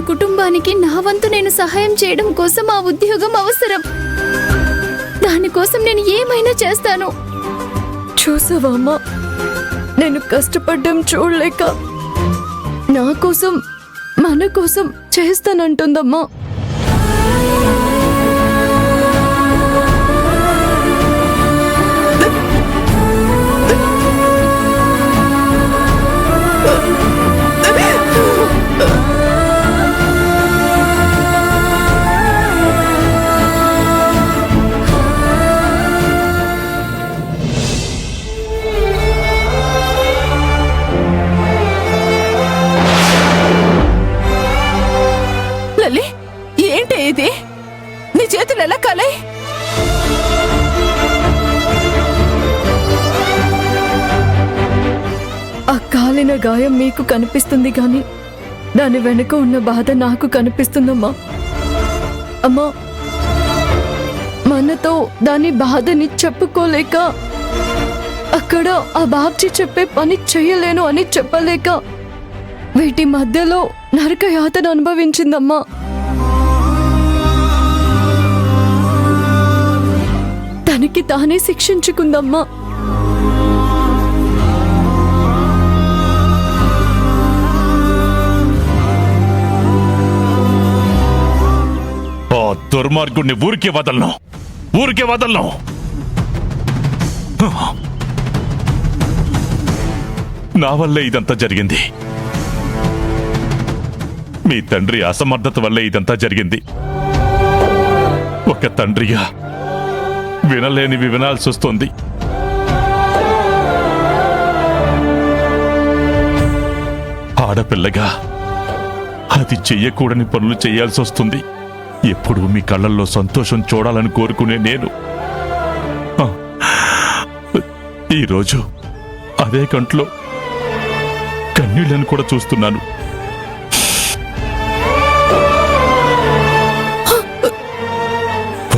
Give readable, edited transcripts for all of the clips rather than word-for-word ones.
కుటుంబానికి నా వంతు నేను సహాయం చేయడం కోసం ఆ ఉద్యోగం అవసరం. దానికోసం నేను ఏమైనా చేస్తాను. చూసావా అమ్మా, నేను కష్టపడ్డం చూడలేక నా కోసం మన కోసం చేస్తానంటుందమ్మా. లలి, ఏంటి ఇది? నీ చేతులు ఎలా కాలాయి? ఆ కాలిన గాయం మీకు కనిపిస్తుంది గాని దాని వెనుక ఉన్న బాధ నాకు కనిపిస్తుందమ్మా. అమ్మా, మనతో దాని బాధని చెప్పుకోలేక, అక్కడ ఆ బాబ్జీ చెప్పే పని చెయ్యలేను అని చెప్పలేక వీటి మధ్యలో నరక యాతన అనుభవించిందమ్మా. తనకి తానే శిక్షించుకుందమ్మా. దుర్మార్గుడిని ఊరికే వదలను. నా వల్లే ఇదంతా జరిగింది. మీ తండ్రి అసమర్థత వల్లే ఇదంతా జరిగింది. ఒక తండ్రిగా వినలేనివి వినాల్సి వస్తుంది. ఆడపిల్లగా అది చెయ్యకూడని పనులు చేయాల్సి వస్తుంది. ఎప్పుడూ మీ కళ్ళల్లో సంతోషం చూడాలని కోరుకునే నేను ఈరోజు అదే కంట్లో కన్నీళ్లను కూడా చూస్తున్నాను.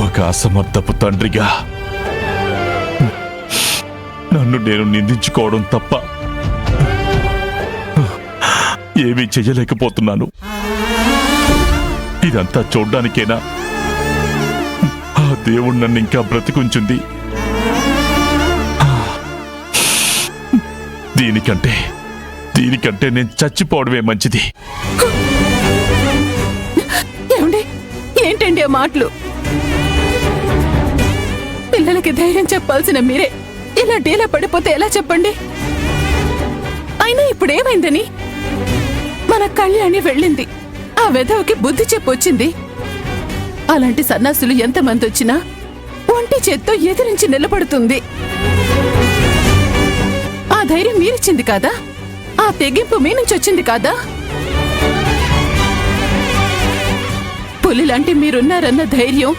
ఒక అసమర్థపు తండ్రిగా నన్ను నేను నిందించుకోవడం తప్ప ఏమీ చెయ్యలేకపోతున్నాను. ఇదంతా చూడ్డానికేనా ఆ దేవుడు నన్ను ఇంకా బ్రతికుంచుంది? దీనికంటే నేను చచ్చిపోవడమే మంచిది. ఏంటండి ఆ మాటలు? పిల్లలకి ధైర్యం చెప్పాల్సిన మీరే ఇలా డీలా పడిపోతే ఎలా చెప్పండి? అయినా ఇప్పుడేమైందని? మన కళ్యాణి వెళ్ళింది, ఆ వెధవకి బుద్ధి చెప్పొచ్చింది. అలాంటి సన్నాసులు ఎంతమంది వచ్చినా ఒంటి చేత్తో ఎదిరించి నిలబడుతుంది. ఆ ధైర్యం మీరిచ్చింది కాదా? ఆ తెగింపు మీ నుంచి వచ్చింది కాదా? పులిలాంటి మీరున్నారన్న ధైర్యం,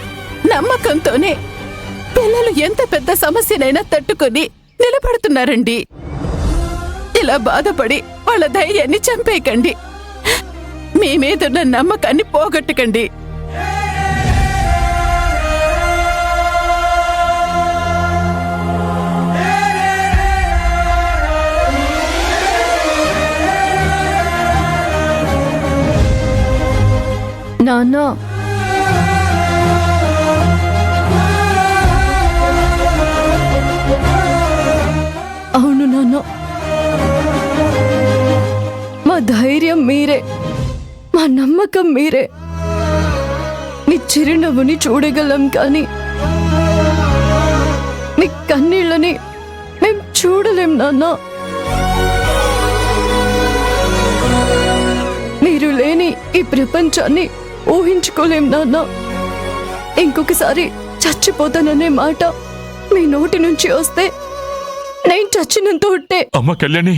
నమ్మకంతోనే పిల్లలు ఎంత పెద్ద సమస్యనైనా తట్టుకొని నిలబడుతున్నారండి. ఇలా బాధపడి వాళ్ళ ధైర్యాన్ని చంపేయకండి. మీ మీదున్న నమ్మకాన్ని పోగొట్టకండి. నాన్న, అవును నాన్న, మా ధైర్యం మీరే, మా నమ్మకం మీరే. మీ చిరునవ్వుని చూడగలం కానీ మీ కన్నీళ్ళని మేం చూడలేం నాన్న. మీరు లేని ఈ ప్రపంచాన్ని ఊహించుకోలేం నాన్న. ఇంకొకసారి చచ్చిపోతాననే మాట మీ నోటి నుంచి వస్తే నేను చచ్చినంత ఉంటే. అమ్మ కళ్యాణి,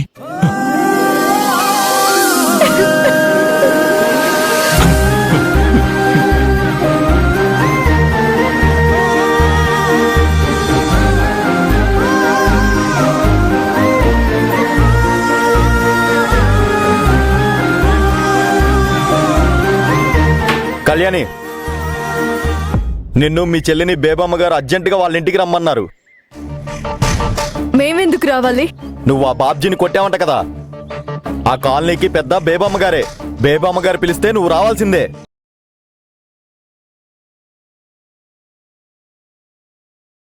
కళ్యాణి, నిన్ను మీ చెల్లిని బేబమ్మ గారు అర్జెంటుగా వాళ్ళ ఇంటికి రమ్మన్నారు. మేమెందుకు రావాలి? నువ్వు ఆ బాబ్జీని కొట్టావంట కదా, ఆ కాలనీకి పెద్ద బేబమ్మ గారే. బేబమ్మ గారు పిలిస్తే నువ్వు రావాల్సిందే.